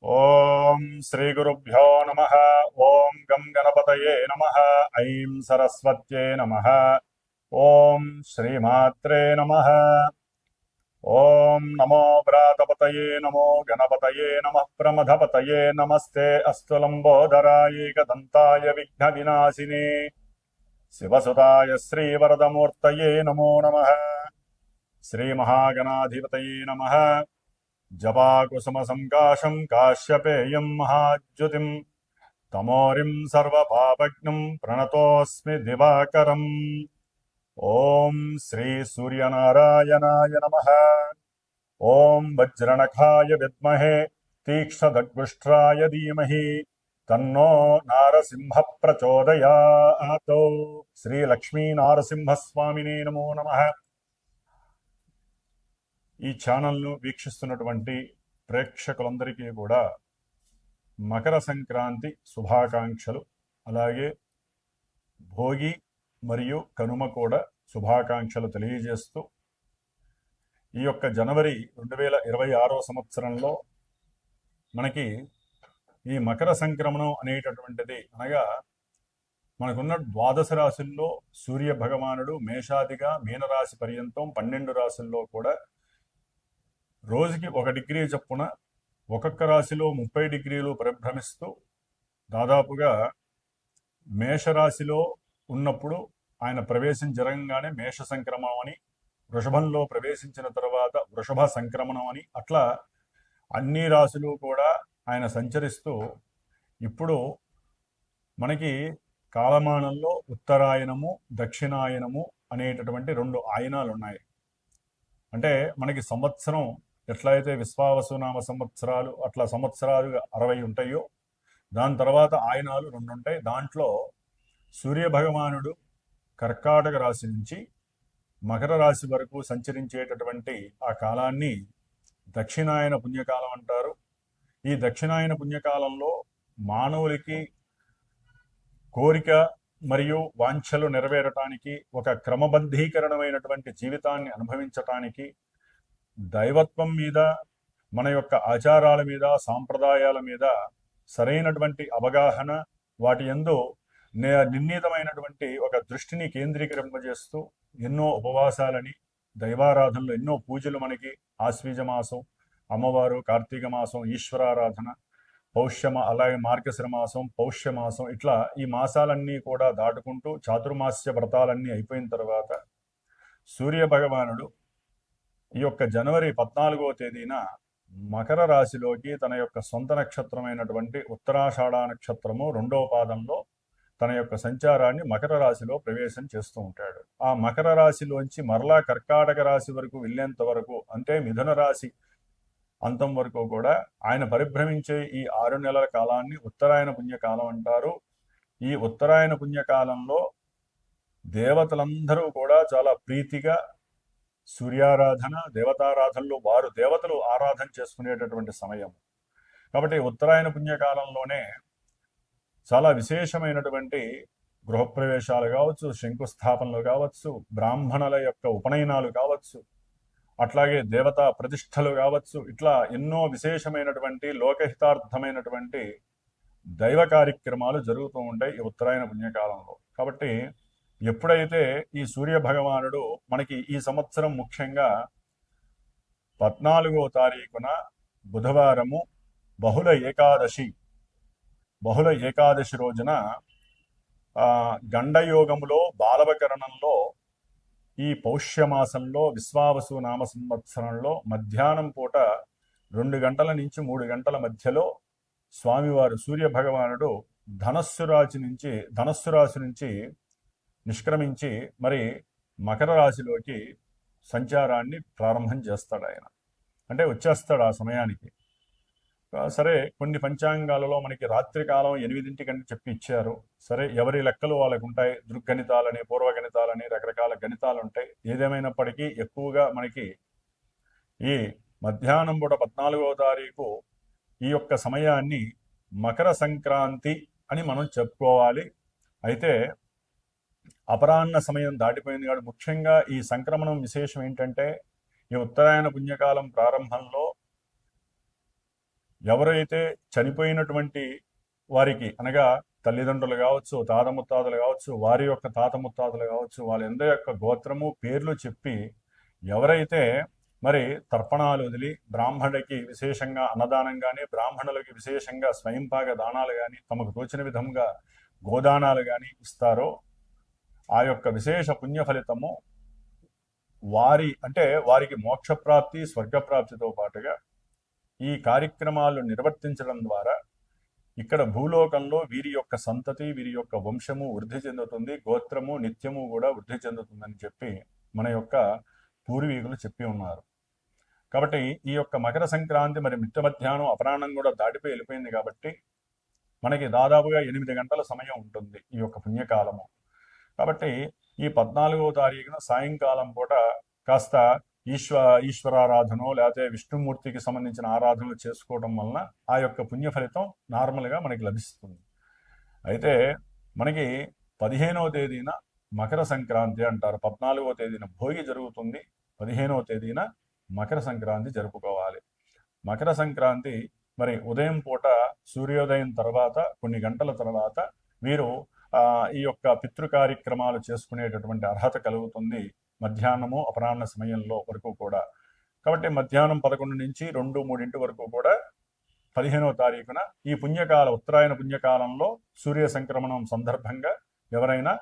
ఓం శ్రీ గురుభ్యో నమః. ఓం గం గణపతయే నమః. ఐం సరస్వత్యే నమః. ఓం శ్రీమాత్రే నమః. ఓం నమో వ్రాతపతయే నమో గణపతయే నమః. ప్రమథపతయే నమస్తే అస్తు లంబోదరాయ ఏకదంతాయ విఘ్న వినాశినే శివసుతాయ శ్రీవరదమూర్తయే నమో నమః. శ్రీ మహాగణాధిపతయే నమః. జపాకుసుమ సంకాశం కాశ్యపేయం మహాజ్యుతిం తమోరిం సర్వపాపజ్ఞం ప్రణతోస్మి దివాకరం. ఓం శ్రీ సూర్యనారాయణాయ నమః. ఓం వజ్రనఖాయ విద్మహే తీక్ష్ణదగ్గుష్ట్రాయ ధీమహి తన్నో నారసింహ ప్రచోదయాత్. శ్రీ లక్ష్మీ నారసింహస్వామినే నమో నమః. ఈ ఛానల్ను వీక్షిస్తున్నటువంటి ప్రేక్షకులందరికీ కూడా మకర సంక్రాంతి శుభాకాంక్షలు, అలాగే భోగి మరియు కనుమ కూడా శుభాకాంక్షలు తెలియజేస్తూ, ఈ యొక్క జనవరి 2026 సంవత్సరంలో మనకి ఈ మకర సంక్రమణం అనేటటువంటిది, అనగా మనకున్న ద్వాదశ రాశుల్లో సూర్య భగవానుడు మేషాదిగా మీనరాశి పర్యంతం 12 రాశుల్లో కూడా రోజుకి 1 డిగ్రీ చొప్పున ఒక్కొక్క రాశిలో 30 డిగ్రీలు పరిభ్రమిస్తూ, దాదాపుగా మేషరాశిలో ఉన్నప్పుడు ఆయన ప్రవేశం జరగంగానే మేష సంక్రమణం అని, వృషభంలో ప్రవేశించిన తర్వాత వృషభ సంక్రమణం అని, అట్లా అన్ని రాశులు కూడా ఆయన సంచరిస్తూ, ఇప్పుడు మనకి కాలమానంలో ఉత్తరాయణము దక్షిణాయనము అనేటటువంటి 2 ఆయనాలు ఉన్నాయి. అంటే మనకి సంవత్సరం ఎట్లయితే విశ్వావసునామ సంవత్సరాలు అట్లా సంవత్సరాలు 60 ఉంటాయో, దాని తర్వాత ఆయనాలు 2 ఉంటాయి. దాంట్లో సూర్య భగవానుడు కర్కాటక రాశి నుంచి మకర రాశి వరకు సంచరించేటటువంటి ఆ కాలాన్ని దక్షిణాయన పుణ్యకాలం అంటారు. ఈ దక్షిణాయన పుణ్యకాలంలో మానవులకి కోరిక మరియు వాంఛలు నెరవేరటానికి, ఒక క్రమబద్ధీకరణమైనటువంటి జీవితాన్ని అనుభవించటానికి, దైవత్వం మీద, మన యొక్క ఆచారాల మీద, సాంప్రదాయాల మీద సరైనటువంటి అవగాహన, వాటి యందు నిర్ణీతమైనటువంటి ఒక దృష్టిని కేంద్రీకరింపజేస్తూ ఎన్నో ఉపవాసాలని, దైవారాధనలు, ఎన్నో పూజలు, మనకి ఆశ్వీజ మాసం, అమ్మవారు, కార్తీక మాసం, ఈశ్వరారాధన, అలాగే మార్గశిర మాసం, పౌష్యమాసం, ఇట్లా ఈ మాసాలన్నీ కూడా దాటుకుంటూ చాతుర్మాస్య వ్రతాలన్నీ అయిపోయిన తర్వాత సూర్య భగవానుడు ఈ యొక్క జనవరి 14వ తేదీన మకర రాశిలోకి తన యొక్క సొంత నక్షత్రమైనటువంటి ఉత్తరాషాఢ నక్షత్రము 2వ పాదంలో తన యొక్క సంచారాన్ని మకర రాశిలో ప్రవేశం చేస్తూ ఉంటాడు. ఆ మకర రాశిలోంచి మరలా కర్కాటక రాశి వరకు వెళ్ళేంత వరకు, అంటే మిథున రాశి అంతం వరకు కూడా ఆయన పరిభ్రమించే ఈ 6 నెలల కాలాన్ని ఉత్తరాయణ పుణ్యకాలం అంటారు. ఈ ఉత్తరాయణ పుణ్యకాలంలో దేవతలందరూ కూడా చాలా ప్రీతిగా సూర్యారాధన, దేవతారాధనలో వారు దేవతలు ఆరాధన చేసుకునేటటువంటి సమయం. కాబట్టి ఉత్తరాయణ పుణ్యకాలంలోనే చాలా విశేషమైనటువంటి గృహప్రవేశాలు కావచ్చు, శంకుస్థాపనలు కావచ్చు, బ్రాహ్మణుల యొక్క ఉపనయనాలు కావచ్చు, అట్లాగే దేవతా ప్రతిష్టలు కావచ్చు, ఇట్లా ఎన్నో విశేషమైనటువంటి లోకహితార్థమైనటువంటి దైవ కార్యక్రమాలు జరుగుతూ ఉంటాయి ఈ ఉత్తరాయణ పుణ్యకాలంలో. కాబట్టి ఎప్పుడైతే ఈ సూర్య భగవానుడు మనకి ఈ సంవత్సరం ముఖ్యంగా 14వ తారీఖున బుధవారము బహుళ ఏకాదశి రోజున గండయోగములో బాలవకరణంలో ఈ పౌష్యమాసంలో విశ్వావసు నామ సంవత్సరంలో మధ్యాహ్నం పూట 2 గంటల నుంచి 3 గంటల మధ్యలో స్వామివారు సూర్య భగవానుడు ధనస్సు రాశి నుంచి నిష్క్రమించి మరి మకర రాశిలోకి సంచారాన్ని ప్రారంభం చేస్తాడు. ఆయన అంటే వచ్చేస్తాడు ఆ సమయానికి. సరే, కొన్ని పంచాంగాలలో మనకి రాత్రి కాలం 8 చెప్పి ఇచ్చారు. సరే, ఎవరి లెక్కలు వాళ్ళకు ఉంటాయి. దృగ్గణితాలని, పూర్వగణితాలని, రకరకాల గణితాలు ఉంటాయి. ఏదేమైనప్పటికీ ఎక్కువగా మనకి ఈ మధ్యాహ్నం పూట 14వ తారీఖు ఈ యొక్క సమయాన్ని మకర సంక్రాంతి అని మనం చెప్పుకోవాలి. అయితే అపరాహ్న సమయం దాటిపోయింది కాబట్టి ముఖ్యంగా ఈ సంక్రమణం విశేషం ఏంటంటే, ఈ ఉత్తరాయణ పుణ్యకాలం ప్రారంభంలో ఎవరైతే చనిపోయినటువంటి వారికి అనగా తల్లిదండ్రులు కావచ్చు, తాత ముత్తాతలు కావచ్చు, వారి యొక్క తాత ముత్తాతలు కావచ్చు, వాళ్ళందరి యొక్క గోత్రము పేర్లు చెప్పి ఎవరైతే మరి తర్పణాలు వదిలి బ్రాహ్మణుడికి విశేషంగా అన్నదానం కానీ, బ్రాహ్మణులకి విశేషంగా స్వయంపాక దానాలు కానీ, తమకు తోచిన విధంగా గోదానాలు కానీ ఇస్తారో ఆ యొక్క విశేష పుణ్య ఫలితము వారికి మోక్షప్రాప్తి, స్వర్గప్రాప్తితో పాటుగా ఈ కార్యక్రమాలు నిర్వర్తించడం ద్వారా ఇక్కడ భూలోకంలో వీరి యొక్క సంతతి, వీరి యొక్క వంశము వృద్ధి చెందుతుంది, గోత్రము నిత్యము కూడా వృద్ధి చెందుతుందని చెప్పి మన యొక్క పూర్వీకులు చెప్పి ఉన్నారు. కాబట్టి ఈ యొక్క మకర సంక్రాంతి మరి మిట్ట మధ్యాహ్నం అపరాహ్నం కూడా దాటిపోయి వెళ్ళిపోయింది కాబట్టి మనకి దాదాపుగా 8 గంటల సమయం ఉంటుంది ఈ యొక్క పుణ్యకాలము. కాబట్టి ఈ 14వ తారీఖున సాయంకాలం పూట కాస్త ఈశ్వరారాధన లేకపోతే విష్ణుమూర్తికి సంబంధించిన ఆరాధనలు చేసుకోవడం వలన ఆ యొక్క పుణ్య ఫలితం నార్మల్గా మనకి లభిస్తుంది. అయితే మనకి 15వ తేదీన మకర సంక్రాంతి అంటారు. 14వ తేదీన భోగి జరుగుతుంది, 15వ తేదీన మకర సంక్రాంతి జరుపుకోవాలి. మకర సంక్రాంతి మరి ఉదయం పూట సూర్యోదయం తర్వాత కొన్ని గంటల తర్వాత వీరు ఈ యొక్క పితృ కార్యక్రమాలు చేసుకునేటటువంటి అర్హత కలుగుతుంది మధ్యాహ్నము అపరాహ్న సమయంలో వరకు కూడా. కాబట్టి మధ్యాహ్నం 11 నుంచి 2-3 వరకు కూడా 15వ తారీఖున ఈ ఉత్తరాయణ పుణ్యకాలంలో సూర్య సంక్రమణం సందర్భంగా ఎవరైనా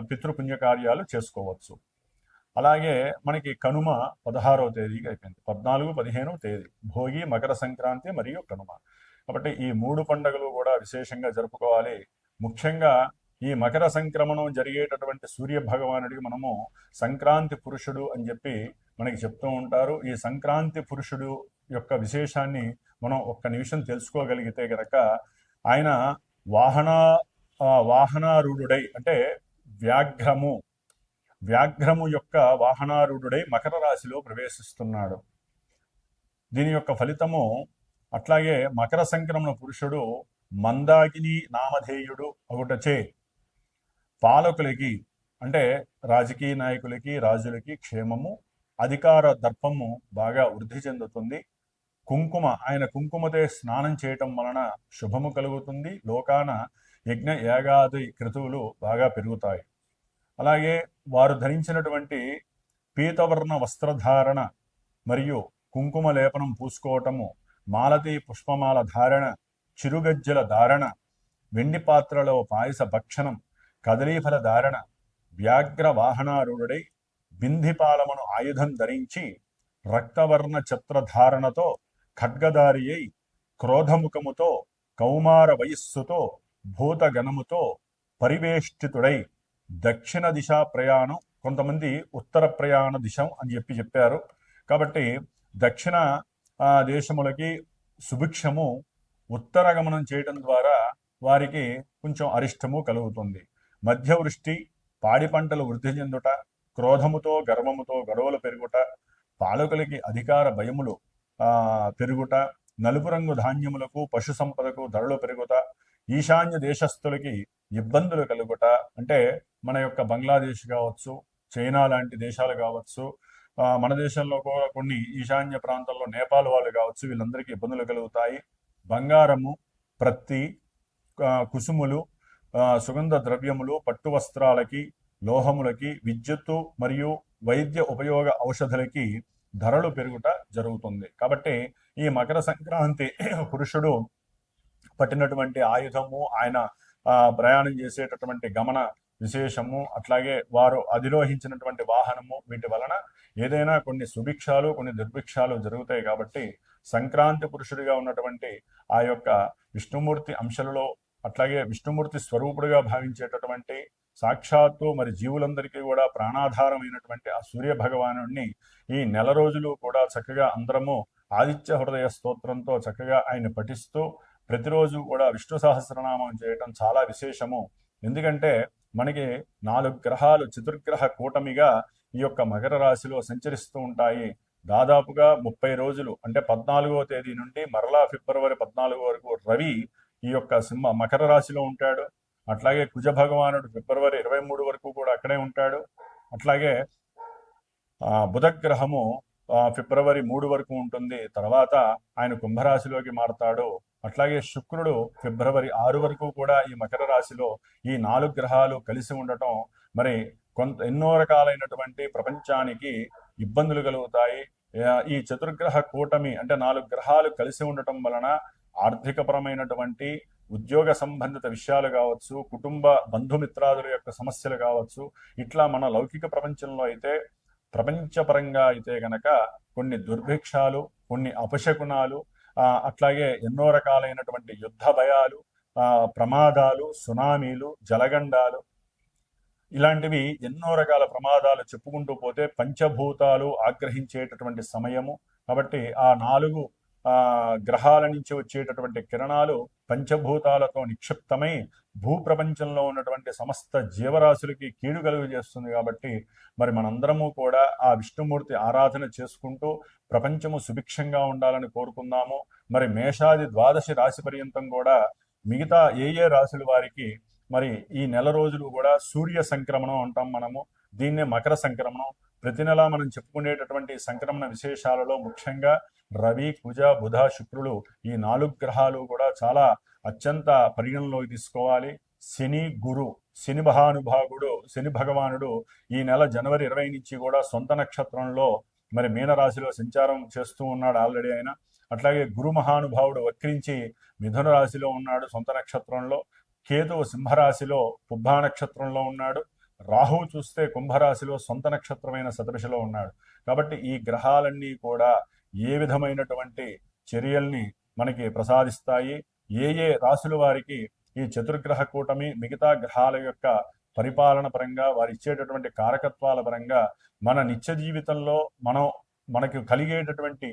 పితృపుణ్యకార్యాలు చేసుకోవచ్చు. అలాగే మనకి కనుమ 16వ తేదీకి అయిపోయింది. 14, 15వ తేదీ భోగి, మకర సంక్రాంతి మరియు కనుమ. కాబట్టి ఈ 3 పండుగలు కూడా విశేషంగా జరుపుకోవాలి. ముఖ్యంగా ఈ మకర సంక్రమణం జరిగేటటువంటి సూర్య భగవానుడికి మనము సంక్రాంతి పురుషుడు అని చెప్పి మనకి చెప్తూ ఉంటారు. ఈ సంక్రాంతి పురుషుడు యొక్క విశేషాన్ని మనం ఒక్క నిమిషం తెలుసుకోగలిగితే గనక ఆయన వాహనారూఢుడై అంటే వ్యాఘ్రము యొక్క వాహనారూఢుడై మకర రాశిలో ప్రవేశిస్తున్నాడు. దీని యొక్క ఫలితము అట్లాగే మకర సంక్రమణ పురుషుడు మందాకిని నామధేయుడు ఒకటచే పాలకులకి అంటే రాజకీయ నాయకులకి, రాజులకి క్షేమము, అధికార దర్పము బాగా వృద్ధి చెందుతుంది. ఆయన కుంకుమతో స్నానం చేయటం వలన శుభము కలుగుతుంది. లోకాన యజ్ఞ యాగాది క్రతువులు బాగా పెరుగుతాయి. అలాగే వారు ధరించినటువంటి పీతవర్ణ వస్త్రధారణ మరియు కుంకుమ లేపనం పూసుకోవటము, మాలతీ పుష్పమాల ధారణ, చిరుగజ్జల ధారణ, వెండి పాత్రలో పాయస భక్షణం, కదలీఫల ధారణ, వ్యాఘ్ర వాహనారూఢుడై బింధిపాలమును ఆయుధం ధరించి రక్తవర్ణ ఛత్రధారణతో ఖడ్గదారి అయి క్రోధముఖముతో కౌమార వయస్సుతో భూతగణముతో పరివేష్టితుడై దక్షిణ దిశ ప్రయాణం, కొంతమంది ఉత్తర ప్రయాణ దిశం అని చెప్పారు. కాబట్టి దక్షిణ దేశములకి సుభిక్షము ఉత్తర గమనం చేయడం ద్వారా వారికి కొంచెం అరిష్టము కలుగుతుంది. మధ్యవృష్టి, పాడి పంటలు వృద్ధి చెందుట, క్రోధముతో గర్వముతో గొడవలు పెరుగుట, పాలకులకి అధికార భయములు పెరుగుట, నలుపు రంగు ధాన్యములకు పశు సంపదకు ధరలు పెరుగుట, ఈశాన్య దేశస్థులకి ఇబ్బందులు కలుగుట అంటే మన యొక్క బంగ్లాదేశ్ కావచ్చు, చైనా లాంటి దేశాలు కావచ్చు, మన దేశంలో కూడా కొన్ని ఈశాన్య ప్రాంతాల్లో నేపాల్ వాళ్ళు కావచ్చు, వీళ్ళందరికీ ఇబ్బందులు కలుగుతాయి. బంగారము, ప్రత్తి, కుసుములు, సుగంధ ద్రవ్యములు, పట్టు వస్త్రాలకి, లోహములకి, విద్యుత్తు మరియు వైద్య ఉపయోగ ఔషధులకి ధరలు పెరుగుట జరుగుతుంది. కాబట్టి ఈ మకర సంక్రాంతి పురుషుడు పట్టినటువంటి ఆయుధము, ఆయన ప్రయాణం చేసేటటువంటి గమన విశేషము, అట్లాగే వారు అధిరోహించినటువంటి వాహనము, వీటి వలన ఏదైనా కొన్ని సుభిక్షాలు కొన్ని దుర్భిక్షాలు జరుగుతాయి. కాబట్టి సంక్రాంతి పురుషుడిగా ఉన్నటువంటి ఆ యొక్క విష్ణుమూర్తి అంశలలో అట్లాగే విష్ణుమూర్తి స్వరూపుడుగా భావించేటటువంటి సాక్షాత్తు మరి జీవులందరికీ కూడా ప్రాణాధారమైనటువంటి ఆ సూర్య భగవానుడిని ఈ నెల రోజులు కూడా చక్కగా అందరము ఆదిత్య హృదయ స్తోత్రంతో చక్కగా ఆయన పఠిస్తూ ప్రతిరోజు కూడా విష్ణు సహస్రనామం చేయటం చాలా విశేషము. ఎందుకంటే మనకి 4 గ్రహాలు చతుర్గ్రహ కూటమిగా ఈ యొక్క మకర రాశిలో సంచరిస్తూ ఉంటాయి. దాదాపుగా 30 రోజులు అంటే 14వ తేదీ నుండి మరలా ఫిబ్రవరి 14 వరకు రవి ఈ యొక్క మకర రాశిలో ఉంటాడు. అట్లాగే కుజ భగవానుడు ఫిబ్రవరి 23 వరకు కూడా అక్కడే ఉంటాడు. అట్లాగే బుధగ్రహము ఫిబ్రవరి 3 వరకు ఉంటుంది. తర్వాత ఆయన కుంభరాశిలోకి మారతాడు. అట్లాగే శుక్రుడు ఫిబ్రవరి 6 వరకు కూడా ఈ మకర రాశిలో ఈ 4 గ్రహాలు కలిసి ఉండటం మరి ఎన్నో రకాలైనటువంటి ప్రపంచానికి ఇబ్బందులు కలుగుతాయి. ఈ చతుర్గ్రహ కూటమి అంటే 4 గ్రహాలు కలిసి ఉండటం వలన ఆర్థికపరమైనటువంటి ఉద్యోగ సంబంధిత విషయాలు కావచ్చు, కుటుంబ బంధుమిత్రాదుల యొక్క సమస్యలు కావచ్చు, ఇట్లా మన లౌకిక ప్రపంచంలో అయితే, ప్రపంచపరంగా అయితే గనక కొన్ని దుర్భిక్షాలు, కొన్ని అపశకునాలు, అట్లాగే ఎన్నో రకాలైనటువంటి యుద్ధ భయాలు, ప్రమాదాలు, సునామీలు, జలగండాలు, ఇలాంటివి ఎన్నో రకాల ప్రమాదాలు చెప్పుకుంటూ పోతే పంచభూతాలు ఆగ్రహించేటటువంటి సమయము. కాబట్టి ఆ 4 గ్రహాల నుంచి వచ్చేటటువంటి కిరణాలు పంచభూతాలతో నిక్షిప్తమై భూప్రపంచంలో ఉన్నటువంటి సమస్త జీవరాశులకి కీడు కలుగు చేస్తుంది. కాబట్టి మరి మనందరము కూడా ఆ విష్ణుమూర్తి ఆరాధన చేసుకుంటూ ప్రపంచము సుభిక్షంగా ఉండాలని కోరుకుందాము. మరి మేషాది ద్వాదశి రాశి పర్యంతం కూడా మిగతా ఏ రాశుల వారికి మరి ఈ నెల రోజులు కూడా సూర్య సంక్రమణం అంటాం మనము. దీన్నే మకర సంక్రమణం. ప్రతి నెల మనం చెప్పుకునేటటువంటి సంక్రమణ విశేషాలలో ముఖ్యంగా రవి, కుజ, బుధ, శుక్రులు ఈ 4 గ్రహాలు కూడా చాలా అత్యంత పరిగణలోకి తీసుకోవాలి. శని, గురు, శని భగవానుడు ఈ నెల జనవరి 20 నుంచి కూడా సొంత నక్షత్రంలో మరి మీనరాశిలో సంచారం చేస్తూ ఉన్నాడు ఆల్రెడీ ఆయన. అట్లాగే గురు మహానుభావుడు వక్రించి మిథున రాశిలో ఉన్నాడు సొంత నక్షత్రంలో. కేతువు సింహరాశిలో పుబ్బా నక్షత్రంలో ఉన్నాడు. రాహువు చూస్తే కుంభరాశిలో సొంత నక్షత్రమైన శతభిషలో ఉన్నాడు. కాబట్టి ఈ గ్రహాలన్నీ కూడా ఏ విధమైనటువంటి చర్యల్ని మనకి ప్రసాదిస్తాయి, ఏ రాశుల వారికి ఈ చతుర్గ్రహ కూటమి మిగతా గ్రహాల యొక్క పరిపాలన పరంగా, వారు ఇచ్చేటటువంటి కారకత్వాల పరంగా మన నిత్య జీవితంలో మనకి కలిగేటటువంటి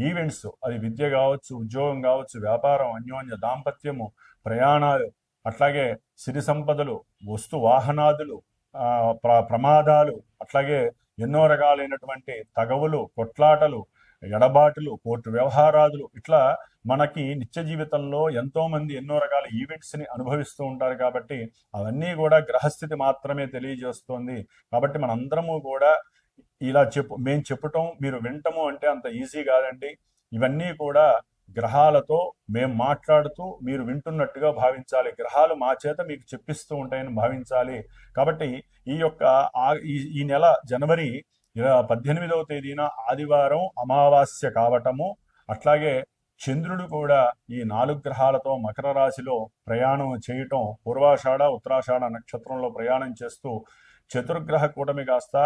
ఈవెంట్స్, అది విద్య కావచ్చు, ఉద్యోగం కావచ్చు, వ్యాపారం, అన్యోన్య దాంపత్యము, ప్రయాణాలు, అట్లాగే సిరి సంపదలు, వస్తు వాహనాదులు, ప్రమాదాలు, అట్లాగే ఎన్నో రకాలైనటువంటి తగవులు, కొట్లాటలు, ఎడబాటులు, కోర్టు వ్యవహారాదులు, ఇట్లా మనకి నిత్య జీవితంలో ఎంతో మంది ఎన్నో రకాల ఈవెంట్స్ ని అనుభవిస్తూ ఉంటారు. కాబట్టి అవన్నీ కూడా గ్రహస్థితి మాత్రమే తెలియజేస్తోంది. కాబట్టి మనందరము కూడా ఇలా మేము చెప్పటం మీరు వినటము అంటే అంత ఈజీ కాదండి. ఇవన్నీ కూడా గ్రహాలతో మేము మాట్లాడుతూ మీరు వింటున్నట్టుగా భావించాలి. గ్రహాలు మా చేత మీకు చెప్పిస్తూ ఉంటాయని భావించాలి. కాబట్టి ఈ నెల జనవరి 18వ తేదీన ఆదివారం అమావాస్య కావటము, అట్లాగే చంద్రుడు కూడా ఈ 4 గ్రహాలతో మకర రాశిలో ప్రయాణం చేయటం, పూర్వాషాఢ ఉత్తరాషాఢ నక్షత్రంలో ప్రయాణం చేస్తూ చతుర్గ్రహ కూటమి కాస్త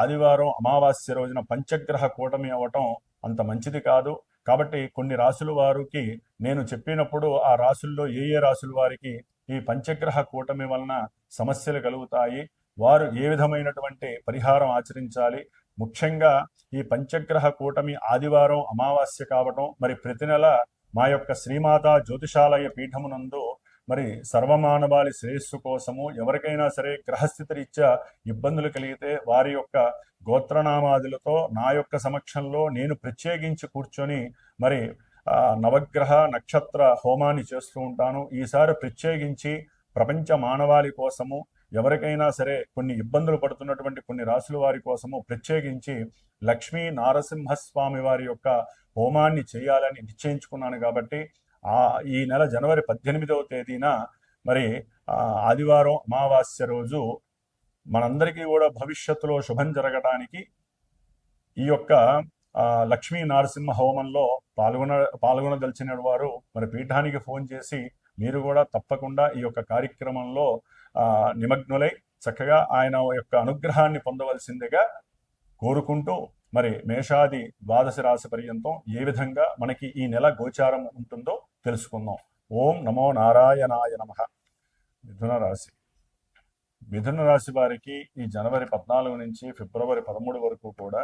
ఆదివారం అమావాస్య రోజున పంచగ్రహ కూటమి అవ్వటం అంత మంచిది కాదు. కాబట్టి కొన్ని రాశుల వారికి నేను చెప్పినప్పుడు ఆ రాశుల్లో ఏ రాశుల వారికి ఈ పంచగ్రహ కూటమి వలన సమస్యలు కలుగుతాయి, వారు ఏ విధమైనటువంటి పరిహారం ఆచరించాలి, ముఖ్యంగా ఈ పంచగ్రహ కూటమి ఆదివారం అమావాస్య కావటం, మరి ప్రతి నెల మా యొక్క శ్రీమాత జ్యోతిషాలయ పీఠమునందు మరి సర్వమానవాళి శ్రేయస్సు కోసము ఎవరికైనా సరే గ్రహస్థితి రీత్యా ఇబ్బందులు కలిగితే వారి యొక్క గోత్రనామాదులతో నా యొక్క సమక్షంలో నేను ప్రత్యేకించి కూర్చొని మరి నవగ్రహ నక్షత్ర హోమాన్ని చేస్తూ ఉంటాను. ఈసారి ప్రత్యేకించి ప్రపంచ మానవాళి కోసము, ఎవరికైనా సరే కొన్ని ఇబ్బందులు పడుతున్నటువంటి కొన్ని రాశుల వారి కోసము ప్రత్యేకించి లక్ష్మీ నారసింహస్వామి వారి యొక్క హోమాన్ని చేయాలని నిశ్చయించుకున్నాను. కాబట్టి ఈ నెల జనవరి 18వ తేదీన మరి ఆదివారం అమావాస్య రోజు మనందరికీ కూడా భవిష్యత్తులో శుభం జరగడానికి ఈ యొక్క లక్ష్మీ నరసింహ హోమంలో పాల్గొనదలిచిన వారు మరి పీఠానికి ఫోన్ చేసి మీరు కూడా తప్పకుండా ఈ యొక్క కార్యక్రమంలో నిమగ్నులై చక్కగా ఆయన యొక్క అనుగ్రహాన్ని పొందవలసిందిగా కోరుకుంటూ మరి మేషాది ద్వాదశ రాశి పర్యంతం ఏ విధంగా మనకి ఈ నెల గోచారం ఉంటుందో తెలుసుకుందాం. ఓం నమో నారాయణాయ నమః. మిథున రాశి వారికి ఈ జనవరి 14 నుంచి ఫిబ్రవరి 13 వరకు కూడా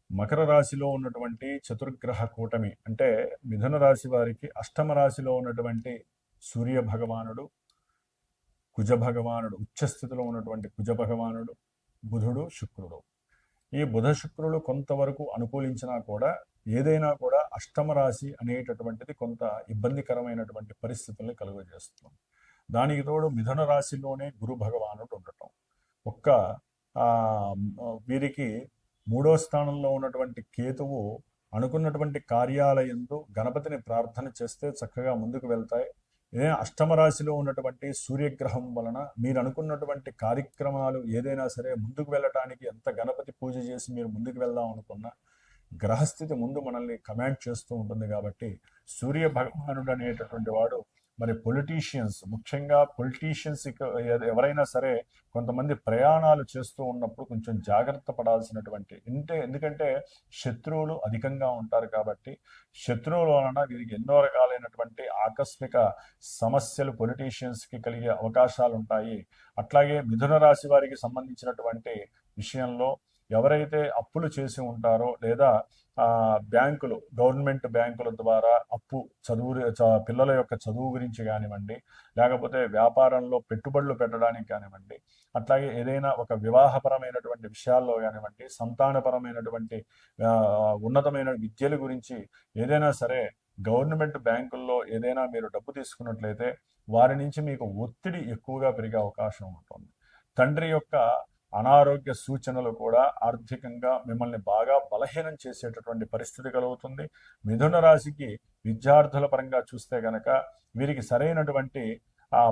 మకర రాశిలో ఉన్నటువంటి చతుర్గ్రహ కూటమి అంటే మిథున రాశి వారికి అష్టమ రాశిలో ఉన్నటువంటి సూర్య భగవానుడు, కుజ భగవానుడు, ఉచ్చస్థితిలో ఉన్నటువంటి కుజ భగవానుడు, బుధుడు, శుక్రుడు, ఈ బుధ శుక్రులు కొంతవరకు అనుకూలించినా కూడా ఏదైనా కూడా అష్టమ రాశి అనేటటువంటిది కొంత ఇబ్బందికరమైనటువంటి పరిస్థితుల్ని కలుగజేస్తుంది. దానికి తోడు మిథున రాశిలోనే గురు భగవానుడు ఉండటం, వీరికి మూడో స్థానంలో ఉన్నటువంటి కేతువు అనుకున్నటువంటి కార్యాలయందు గణపతిని ప్రార్థన చేస్తే చక్కగా ముందుకు వెళ్తాయి. ఇదే అష్టమ రాశిలో ఉన్నటువంటి సూర్యగ్రహం వలన మీరు అనుకున్నటువంటి కార్యక్రమాలు ఏదైనా సరే ముందుకు వెళ్ళటానికి ఎంత గణపతి పూజ చేసి మీరు ముందుకు వెళ్దాం అనుకున్నా గ్రహస్థితి ముందు మనల్ని కమాండ్ చేస్తూ ఉంటుంది. కాబట్టి సూర్య భగవానుడు అనేటటువంటి వాడు మరి పొలిటీషియన్స్, ముఖ్యంగా పొలిటీషియన్స్ ఎవరైనా సరే కొంతమంది ప్రయాణాలు చేస్తూ ఉన్నప్పుడు కొంచెం జాగ్రత్త పడాల్సినటువంటి ఎందుకంటే శత్రువులు అధికంగా ఉంటారు. కాబట్టి శత్రువుల వలన వీరికి ఎన్నో రకాలైనటువంటి ఆకస్మిక సమస్యలు పొలిటీషియన్స్కి కలిగే అవకాశాలు ఉంటాయి. అట్లాగే మిథున రాశి వారికి సంబంధించినటువంటి విషయంలో ఎవరైతే అప్పులు చేసి ఉంటారో లేదా బ్యాంకులు, గవర్నమెంట్ బ్యాంకుల ద్వారా అప్పు పిల్లల యొక్క చదువు గురించి కానివ్వండి, లేకపోతే వ్యాపారంలో పెట్టుబడులు పెట్టడానికి కానివ్వండి, అట్లాగే ఏదైనా ఒక వివాహపరమైనటువంటి విషయాల్లో కానివ్వండి, సంతానపరమైనటువంటి ఉన్నతమైన విద్యల గురించి ఏదైనా సరే గవర్నమెంట్ బ్యాంకుల్లో ఏదైనా మీరు డబ్బు తీసుకున్నట్లయితే వారి నుంచి మీకు ఒత్తిడి ఎక్కువగా పెరిగే అవకాశం ఉంటుంది. తండ్రి యొక్క అనారోగ్య సూచనలు కూడా ఆర్థికంగా మిమ్మల్ని బాగా బలహీనం చేసేటటువంటి పరిస్థితి కలుగుతుంది. మిథున రాశికి విద్యార్థుల పరంగా చూస్తే గనక వీరికి సరైనటువంటి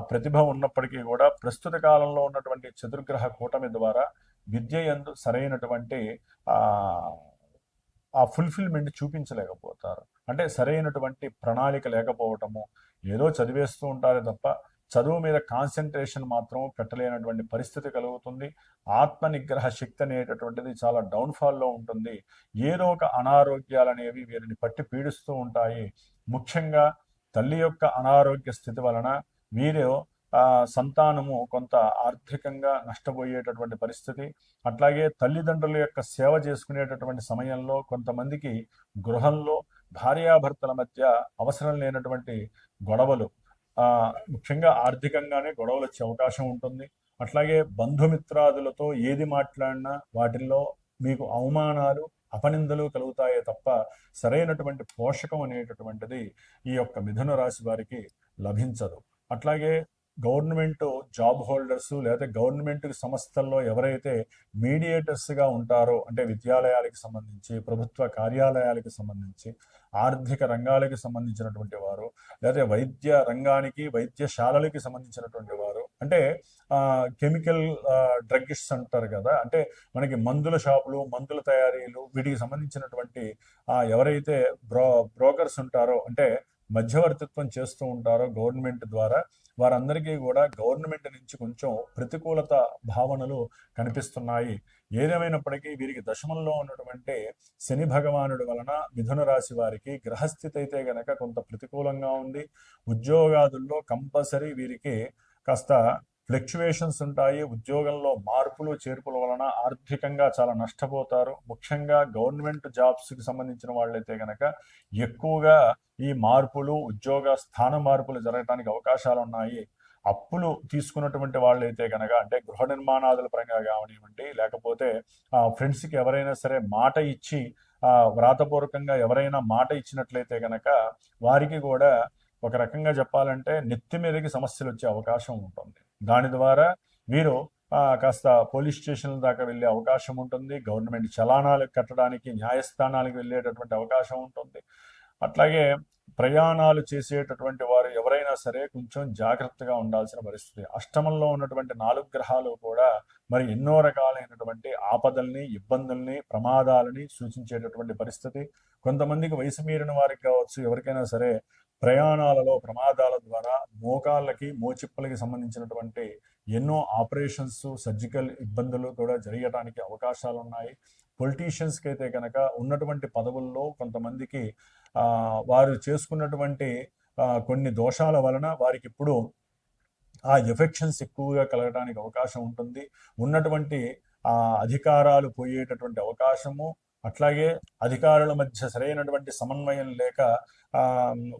ప్రతిభ ఉన్నప్పటికీ కూడా ప్రస్తుత కాలంలో ఉన్నటువంటి చతుర్గ్రహ కూటమి ద్వారా విద్య యందు సరైనటువంటి ఫుల్ఫిల్మెంట్ చూపించలేకపోతారు. అంటే సరైనటువంటి ప్రణాళిక లేకపోవటము, ఏదో చదివేస్తూ ఉంటారే తప్ప చదువు మీద కాన్సన్ట్రేషన్ మాత్రం పెట్టలేనటువంటి పరిస్థితి కలుగుతుంది. ఆత్మ నిగ్రహ శక్తి అనేటటువంటిది చాలా డౌన్ఫాల్లో ఉంటుంది. ఏదో ఒక అనారోగ్యాలు అనేవి వీరిని పట్టి పీడిస్తూ ఉంటాయి. ముఖ్యంగా తల్లి యొక్క అనారోగ్య స్థితి వలన వీరు సంతానము కొంత ఆర్థికంగా నష్టపోయేటటువంటి పరిస్థితి. అట్లాగే తల్లిదండ్రుల యొక్క సేవ చేసుకునేటటువంటి సమయంలో కొంతమందికి గృహంలో భార్యాభర్తల మధ్య అవసరం లేనటువంటి గొడవలు, ముఖ్యంగా ఆర్థికంగానే గొడవలు వచ్చే అవకాశం ఉంటుంది. అట్లాగే బంధుమిత్రాదులతో ఏది మాట్లాడినా వాటిల్లో మీకు అవమానాలు, అపనిందలు కలుగుతాయే తప్ప సరైనటువంటి పోషకం అనేటటువంటిది ఈ యొక్క మిథున రాశి వారికి లభించదు. అట్లాగే గవర్నమెంట్ జాబ్ హోల్డర్స్ లేదా గవర్నమెంట్ సంస్థల్లో ఎవరైతే మీడియేటర్స్గా ఉంటారో, అంటే విద్యాలయాలకు సంబంధించి, ప్రభుత్వ కార్యాలయాలకు సంబంధించి, ఆర్థిక రంగాలకి సంబంధించినటువంటి వారు, లేదా వైద్య రంగానికి, వైద్యశాలలకి సంబంధించినటువంటి వారు, అంటే కెమికల్ డ్రగ్గిస్ట్ అంటారు కదా, అంటే మనకి మందుల షాపులు, మందుల తయారీలు, వీటికి సంబంధించినటువంటి ఎవరైతే బ్రోకర్స్ ఉంటారో, అంటే మధ్యవర్తిత్వం చేస్తూ ఉంటారో గవర్నమెంట్ ద్వారా, వారందరికీ కూడా గవర్నమెంట్ నుంచి కొంచెం ప్రతికూలత భావనలు కనిపిస్తున్నాయి. ఏదేమైనప్పటికీ వీరికి దశమంలో ఉన్నటువంటి శని భగవానుడి వలన మిథున రాశి వారికి గ్రహస్థితి అయితే గనక కొంత ప్రతికూలంగా ఉంది. ఉద్యోగాదుల్లో కంపల్సరీ వీరికి కాస్త ఫ్లక్చువేషన్స్ ఉంటాయి. ఉద్యోగంలో మార్పులు చేర్పుల వలన ఆర్థికంగా చాలా నష్టపోతారు. ముఖ్యంగా గవర్నమెంట్ జాబ్స్కి సంబంధించిన వాళ్ళైతే కనుక ఎక్కువగా ఈ మార్పులు, ఉద్యోగ స్థాన మార్పులు జరగడానికి అవకాశాలు ఉన్నాయి. అప్పులు తీసుకున్నటువంటి వాళ్ళైతే కనుక, అంటే గృహ నిర్మాణాదుల పరంగా కానివ్వండి, లేకపోతే ఫ్రెండ్స్కి ఎవరైనా సరే మాట ఇచ్చి వ్రాతపూర్వకంగా ఎవరైనా మాట ఇచ్చినట్లయితే కనుక వారికి కూడా ఒక రకంగా చెప్పాలంటే నెత్తి మీదకి సమస్యలు వచ్చే అవకాశం ఉంటుంది. దాని ద్వారా వీరు కాస్త పోలీస్ స్టేషన్ల దాకా వెళ్ళే అవకాశం ఉంటుంది. గవర్నమెంట్ చలానాలు కట్టడానికి న్యాయస్థానాలకు వెళ్ళేటటువంటి అవకాశం ఉంటుంది. అట్లాగే ప్రయాణాలు చేసేటటువంటి వారు ఎవరైనా సరే కొంచెం జాగ్రత్తగా ఉండాల్సిన పరిస్థితి. అష్టమంలో ఉన్నటువంటి 4 గ్రహాలు కూడా మరి ఎన్నో రకాలైనటువంటి ఆపదల్ని, ఇబ్బందుల్ని, ప్రమాదాలని సూచించేటటువంటి పరిస్థితి. కొంతమందికి వయసు మీరిన వారికి కావచ్చు, ఎవరికైనా సరే ప్రయాణాలలో ప్రమాదాల ద్వారా మోకాళ్ళకి, మోచిప్పలకి సంబంధించినటువంటి ఎన్నో ఆపరేషన్స్, సర్జికల్ ఇబ్బందులు కూడా జరగడానికి అవకాశాలు ఉన్నాయి. పొలిటీషియన్స్కి అయితే కనుక ఉన్నటువంటి పదవుల్లో కొంతమందికి వారు చేసుకున్నటువంటి కొన్ని దోషాల వలన వారికి ఇప్పుడు ఆ ఎఫెక్షన్స్ ఎక్కువగా కలగడానికి అవకాశం ఉంటుంది. ఉన్నటువంటి అధికారాలు పోయేటటువంటి అవకాశము, అట్లాగే అధికారుల మధ్య సరైనటువంటి సమన్వయం లేక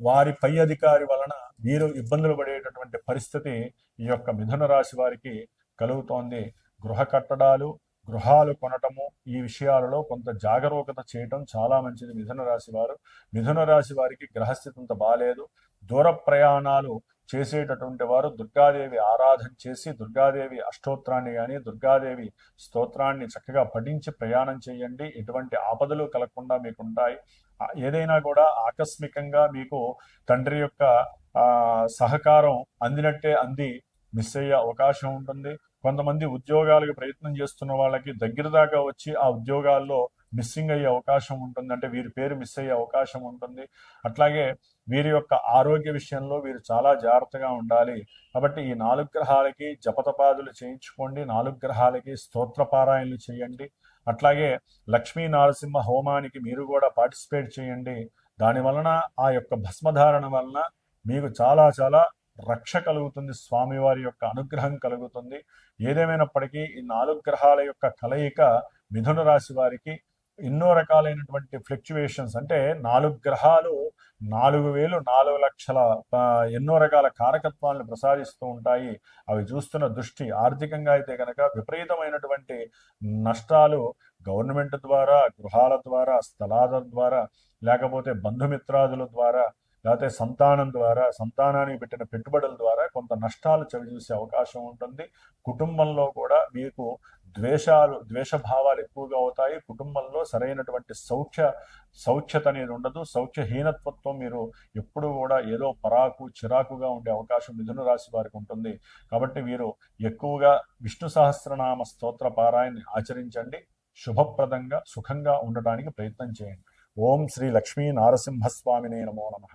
వారి పై అధికారి వలన వీరు ఇబ్బందులు పడేటటువంటి పరిస్థితి ఈ యొక్క మిథున రాశి వారికి కలుగుతోంది. గృహ కట్టడాలు, గృహాలు కొనటము, ఈ విషయాలలో కొంత జాగరూకత చేయటం చాలా మంచిది. మిథున రాశి వారు, మిథున రాశి వారికి గ్రహస్థితి అంత బాగాలేదు. దూర ప్రయాణాలు చేసేటటువంటి వారు దుర్గాదేవి ఆరాధన చేసి దుర్గాదేవి అష్టోత్తరాన్ని కానీ దుర్గాదేవి స్తోత్రాన్ని చక్కగా పఠించి ప్రయాణం చేయండి. ఎటువంటి ఆపదలు కలగకుండా మీకు ఉంటాయి. ఏదైనా కూడా ఆకస్మికంగా మీకు తండ్రి యొక్క సహకారం అందినట్టే అంది మిస్ అయ్యే అవకాశం ఉంటుంది. కొంతమంది ఉద్యోగాలకు ప్రయత్నం చేస్తున్న వాళ్ళకి దగ్గర దాకా వచ్చి ఆ ఉద్యోగాల్లో మిస్సింగ్ అయ్యే అవకాశం ఉంటుంది. అంటే వీరి పేరు మిస్ అయ్యే అవకాశం ఉంటుంది. అట్లాగే వీరి యొక్క ఆరోగ్య విషయంలో వీరు చాలా జాగ్రత్తగా ఉండాలి. కాబట్టి ఈ 4 గ్రహాలకి జపతపాదులు చేయించుకోండి. 4 గ్రహాలకి స్తోత్రపారాయణలు చేయండి. అట్లాగే లక్ష్మీ నరసింహ హోమానికి మీరు కూడా పార్టిసిపేట్ చేయండి. దాని వలన ఆ యొక్క భస్మధారణ వలన మీకు చాలా చాలా రక్ష కలుగుతుంది. స్వామివారి యొక్క అనుగ్రహం కలుగుతుంది. ఏదేమైనప్పటికీ ఈ 4 గ్రహాల యొక్క కలయిక మిథున రాశి వారికి ఎన్నో రకాలైనటువంటి ఫ్లక్చువేషన్స్, అంటే 4 గ్రహాలు 4,000 4 లక్షల ఎన్నో రకాల కారకత్వాలను ప్రసాదిస్తూ ఉంటాయి. అవి చూస్తున్న దృష్టి ఆర్థికంగా అయితే కనుక విపరీతమైనటువంటి నష్టాలు గవర్నమెంట్ ద్వారా, గృహాల ద్వారా, స్థలాల ద్వారా, లేకపోతే బంధుమిత్రాదుల ద్వారా, లేకపోతే సంతానం ద్వారా, సంతానానికి పెట్టిన పెట్టుబడుల ద్వారా కొంత నష్టాలు చవిచూసే అవకాశం ఉంటుంది. కుటుంబంలో కూడా మీకు ద్వేషభావాలు ఎక్కువగా అవుతాయి. కుటుంబంలో సరైనటువంటి సౌఖ్యత అనేది ఉండదు. సౌఖ్యహీనత్వం మీరు ఎప్పుడు కూడా ఏదో చిరాకుగా ఉండే అవకాశం మిథున రాశి వారికి ఉంటుంది. కాబట్టి వీరు ఎక్కువగా విష్ణు సహస్రనామ స్తోత్ర పారాయణని ఆచరించండి. శుభప్రదంగా సుఖంగా ఉండటానికి ప్రయత్నం చేయండి. ఓం శ్రీ లక్ష్మీ నారసింహస్వామినే నమో నమః.